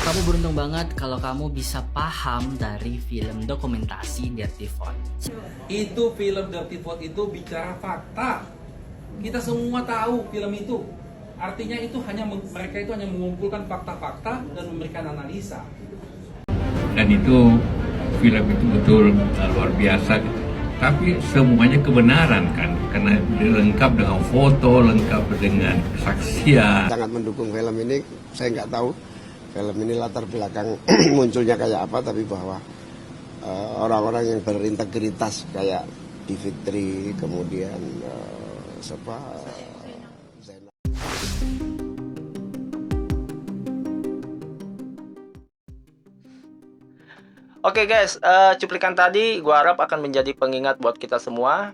Kamu beruntung banget kalau kamu bisa paham dari film dokumentasi Dirty Fort. Itu film Dirty Fort itu bicara fakta. Kita semua tahu film itu. Artinya itu mereka itu hanya mengumpulkan fakta-fakta dan memberikan analisa. Dan itu film itu betul luar biasa gitu. Tapi semuanya kebenaran kan, karena lengkap dengan foto, lengkap dengan kesaksian. Sangat mendukung film ini. Saya nggak tahu film ini latar belakang munculnya kayak apa, tapi bahwa orang-orang yang berintegritas kayak Bivitri, kemudian Zainal. Oke guys, cuplikan tadi gua harap akan menjadi pengingat buat kita semua.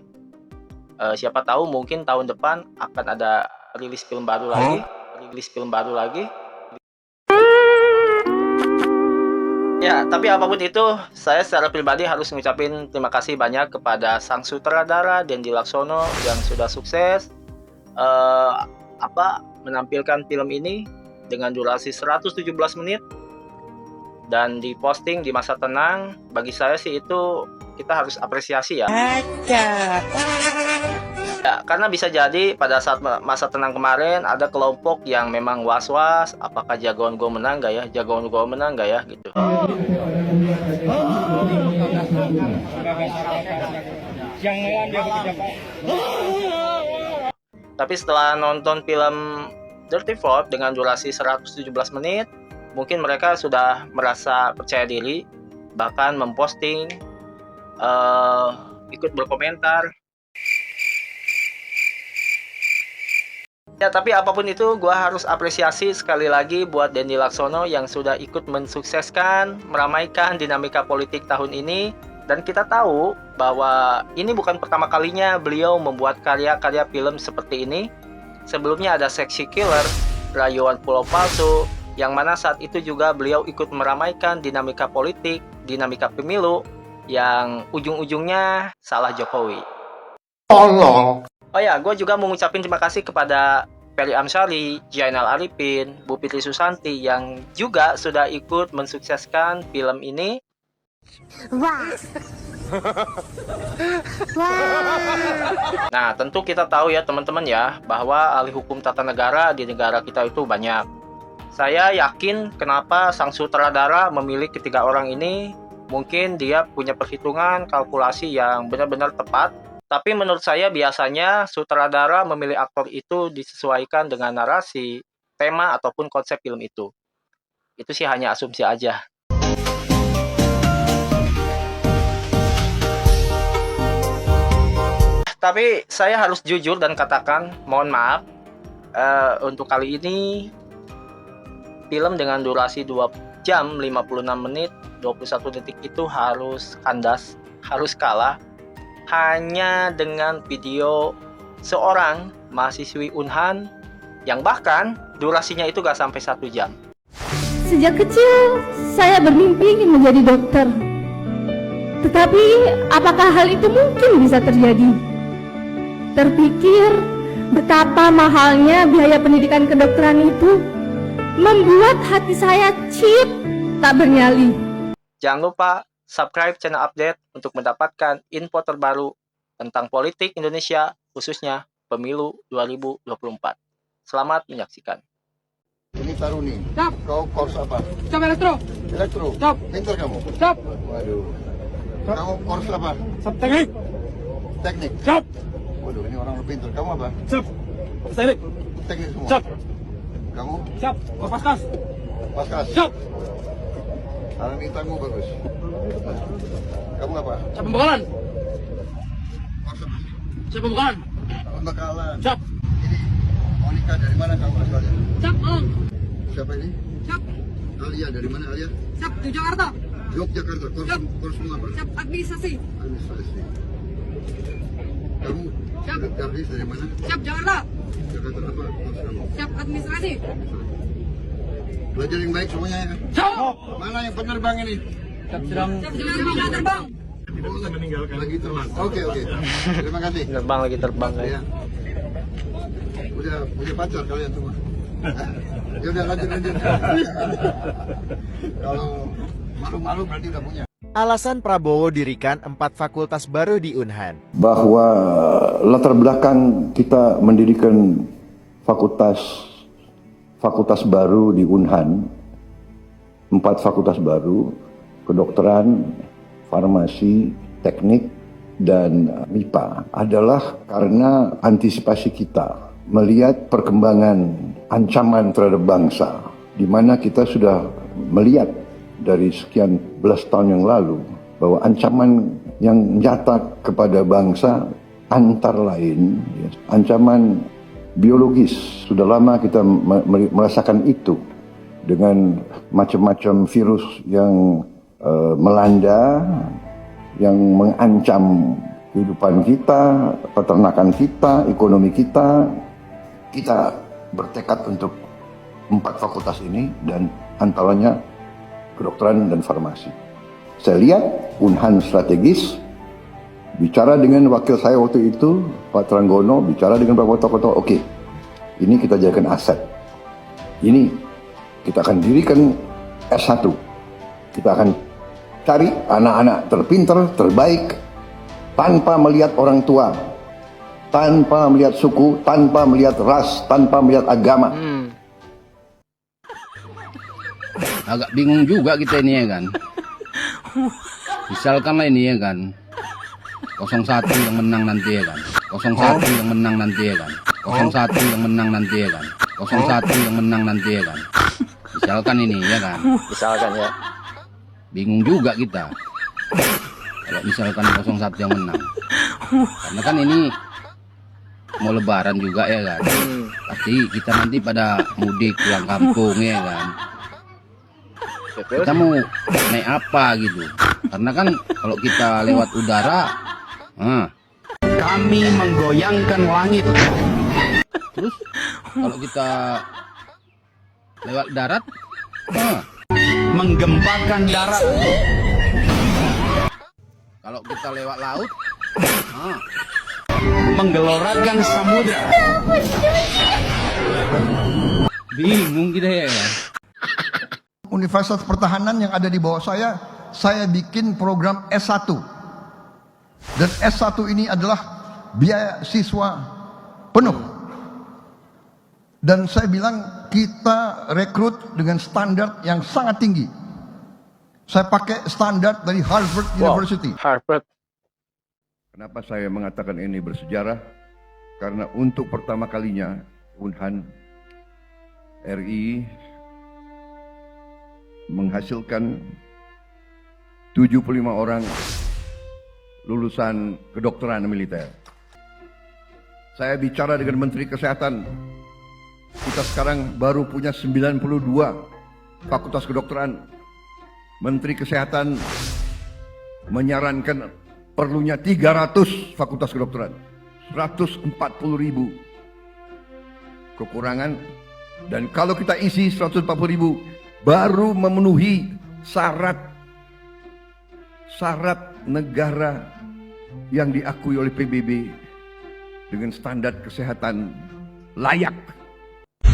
Siapa tahu mungkin tahun depan akan ada rilis film baru lagi. Ya, tapi apapun itu, saya secara pribadi harus ngucapin terima kasih banyak kepada sang sutradara Dendi Laksono yang sudah sukses menampilkan film ini dengan durasi 117 menit dan diposting di masa tenang. Bagi saya sih itu kita harus apresiasi ya. Ya, karena bisa jadi pada saat masa tenang kemarin ada kelompok yang memang was-was apakah jagoan gue menang gak ya, gitu. Tapi setelah nonton film Dirty Fort dengan durasi 117 menit, mungkin mereka sudah merasa percaya diri, bahkan memposting, ikut berkomentar. Ya, tapi apapun itu, gue harus apresiasi sekali lagi buat Dendi Laksono yang sudah ikut mensukseskan, meramaikan dinamika politik tahun ini. Dan kita tahu bahwa ini bukan pertama kalinya beliau membuat karya-karya film seperti ini. Sebelumnya ada Sexy Killer, Rayuan Pulau Palsu, yang mana saat itu juga beliau ikut meramaikan dinamika politik, dinamika pemilu, yang ujung-ujungnya salah Jokowi. Tolong. Oh ya, gue juga mau ngucapin terima kasih kepada Ferry Amsari, Jainal Arifin, Bu Fitri Susanti yang juga sudah ikut mensukseskan film ini. Wah. Nah, tentu kita tahu ya teman-teman ya, bahwa ahli hukum tata negara di negara kita itu banyak. Saya yakin kenapa sang sutradara memilih ketiga orang ini. Mungkin dia punya perhitungan kalkulasi yang benar-benar tepat. Tapi menurut saya biasanya sutradara memilih aktor itu disesuaikan dengan narasi, tema, ataupun konsep film itu. Itu sih hanya asumsi aja. Tapi saya harus jujur dan katakan, mohon maaf, untuk kali ini film dengan durasi 2 jam 56 menit 21 detik itu harus kandas, harus kalah hanya dengan video seorang mahasiswi Unhan yang bahkan durasinya itu gak sampai 1 jam. Sejak kecil saya bermimpi ingin menjadi dokter. Tetapi apakah hal itu mungkin bisa terjadi? Terpikir betapa mahalnya biaya pendidikan kedokteran itu membuat hati saya cip tak bernyali. Jangan lupa subscribe channel update untuk mendapatkan info terbaru tentang politik Indonesia, khususnya pemilu 2024. Selamat menyaksikan. Ini Taruni. Siap. Kau course apa? Siap elektro. Elektro. Siap. Pinter kamu? Siap. Waduh. Kamu course apa? Siap teknik. Teknik. Siap. Waduh, ini orang pinter. Kamu apa? Siap. Teknik. Teknik semua. Siap. Kamu? Siap. Kopaskas. Paskas. Siap. Sekarang bintangmu bagus. Kamu apa? Siap pembekalan. Course apa? Siap pembekalan. Pembekalan. Siap. Ini Monica dari mana kamu asalnya? Siap. Malang. Siapa ini? Siap. Alia dari mana Alia? Siap. Di Jakarta. Yogyakarta. Course semua apa? Siap. Administrasi. Administrasi. Kamu? Siap. Darwis dari mana? Siap. Jakarta. Jakarta apa? Course kamu? Siap. Administrasi. Belajar yang baik semuanya ya? Siap. Mana yang penerbang ini? Siap. Sedang terbang. Lagi terbang. Oke. Terima kasih. Lagi terbang guys. Ya. Udah pacar kalian semua. Ya udah lanjut. Kalau malu-malu berarti udah punya. Alasan Prabowo dirikan 4 fakultas baru di Unhan. Bahwa latar belakang kita mendirikan fakultas baru di Unhan, 4 fakultas baru, kedokteran, farmasi, teknik, dan MIPA adalah karena antisipasi kita melihat perkembangan ancaman terhadap bangsa, di mana kita sudah melihat dari sekian belas tahun yang lalu bahwa ancaman yang nyata kepada bangsa antara lain ancaman biologis. Sudah lama kita merasakan itu dengan macam-macam virus yang melanda, yang mengancam kehidupan kita, peternakan kita, ekonomi kita. Kita bertekad untuk 4 fakultas ini dan antaranya kedokteran dan farmasi. Saya lihat Unhan strategis, bicara dengan wakil saya waktu itu, Pak Tranggono, bicara dengan beberapa tokoh-tokoh, oke, ini kita jadikan aset. Ini kita akan dirikan S1. Kita akan cari anak-anak terpintar, terbaik, tanpa melihat orang tua, tanpa melihat suku, tanpa melihat ras, tanpa melihat agama. Agak bingung juga kita ini ya kan. Misalkanlah ini ya kan 01 yang menang nanti ya kan, 01 yang menang nanti ya kan, 01 yang menang nanti ya kan, 01 yang menang nanti ya kan. Misalkan ini ya kan. Misalkan ya. Bingung juga kita kalau misalkan 01 yang menang, karena kan ini mau lebaran juga ya kan. Pasti kita nanti pada mudik pulang kampung ya kan. Kita mau naik apa gitu, karena kan kalau kita lewat udara Kami menggoyangkan langit. terus kalau kita lewat darat Menggempakan darat. kalau kita lewat laut Menggelorakan samudra. bingung kita ya kan. Universitas Pertahanan yang ada di bawah saya bikin program S1. Dan S1 ini adalah biaya siswa penuh. Dan saya bilang kita rekrut dengan standar yang sangat tinggi. Saya pakai standar dari Harvard University. Harvard. Kenapa saya mengatakan ini bersejarah? Karena untuk pertama kalinya Unhan RI menghasilkan 75 orang lulusan kedokteran militer. Saya bicara dengan Menteri Kesehatan. Kita sekarang baru punya 92 fakultas kedokteran. Menteri Kesehatan menyarankan perlunya 300 fakultas kedokteran. 140.000 kekurangan. Dan kalau kita isi 140.000 baru memenuhi syarat negara yang diakui oleh PBB dengan standar kesehatan layak.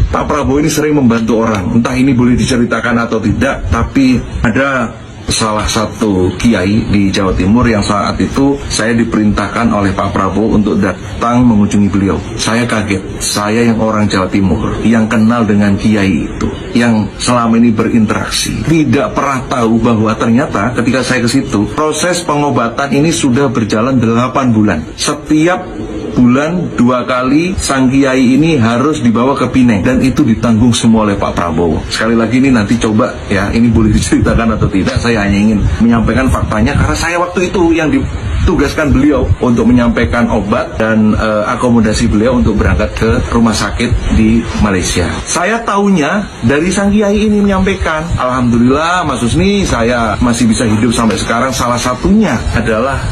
Pak Prabowo ini sering membantu orang, entah ini boleh diceritakan atau tidak, tapi ada salah satu kiai di Jawa Timur yang saat itu saya diperintahkan oleh Pak Prabowo untuk datang mengunjungi beliau. Saya kaget, saya yang orang Jawa Timur, yang kenal dengan kiai itu, yang selama ini berinteraksi, tidak pernah tahu bahwa ternyata ketika saya ke situ, proses pengobatan ini sudah berjalan 8 bulan. Setiap bulan 2 kali sang kiai ini harus dibawa ke Pineng, dan itu ditanggung semua oleh Pak Prabowo. Sekali lagi ini nanti coba ya, ini boleh diceritakan atau tidak, saya hanya ingin menyampaikan faktanya karena saya waktu itu yang ditugaskan beliau untuk menyampaikan obat dan akomodasi beliau untuk berangkat ke rumah sakit di Malaysia. Saya tahunya dari sang kiai ini menyampaikan, alhamdulillah Mas Husni, saya masih bisa hidup sampai sekarang, salah satunya adalah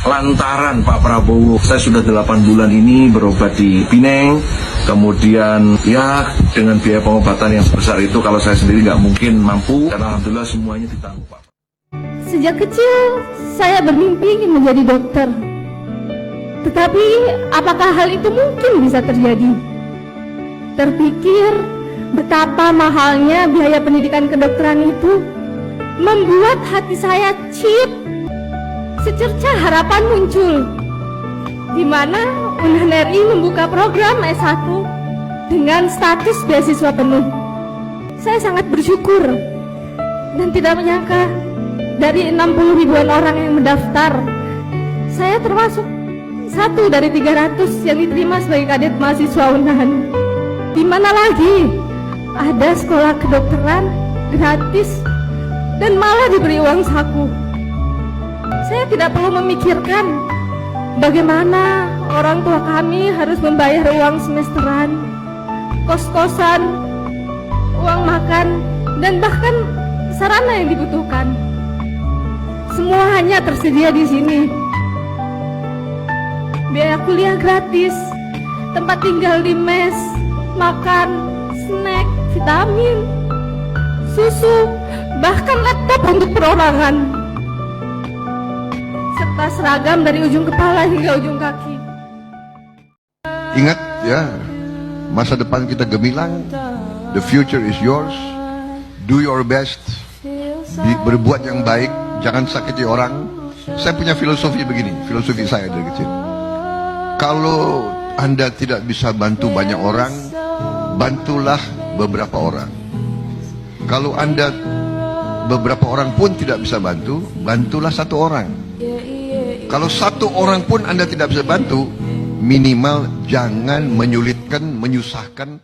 lantaran Pak Prabowo. Saya sudah 8 bulan ini berobat di Pineng, kemudian ya dengan biaya pengobatan yang sebesar itu kalau saya sendiri nggak mungkin mampu, dan alhamdulillah semuanya ditanggung Pak. Sejak kecil saya bermimpi ingin menjadi dokter. Tetapi apakah hal itu mungkin bisa terjadi? Terpikir betapa mahalnya biaya pendidikan kedokteran itu membuat hati saya chip. Secerca harapan muncul, di mana Unhan RI membuka program S1 dengan status beasiswa penuh. Saya sangat bersyukur dan tidak menyangka dari 60 ribuan orang yang mendaftar, saya termasuk satu dari 300 yang diterima sebagai kadet mahasiswa Unhan. Di mana lagi ada sekolah kedokteran gratis dan malah diberi uang saku. Saya tidak perlu memikirkan bagaimana orang tua kami harus membayar uang semesteran, kos-kosan, uang makan, dan bahkan sarana yang dibutuhkan. Semua hanya tersedia di sini. Biaya kuliah gratis, tempat tinggal di mes, makan, snack, vitamin, susu, bahkan laptop untuk perorangan, serta seragam dari ujung kepala hingga ujung kaki. Ingat ya, masa depan kita gemilang. The future is yours. Do your best. Berbuat yang baik, jangan sakiti orang. Saya punya filosofi begini, filosofi saya dari kecil. Kalau Anda tidak bisa bantu banyak orang, bantulah beberapa orang. Kalau Anda beberapa orang pun tidak bisa bantu, bantulah satu orang. Kalau satu orang pun Anda tidak bisa bantu, minimal jangan menyulitkan, menyusahkan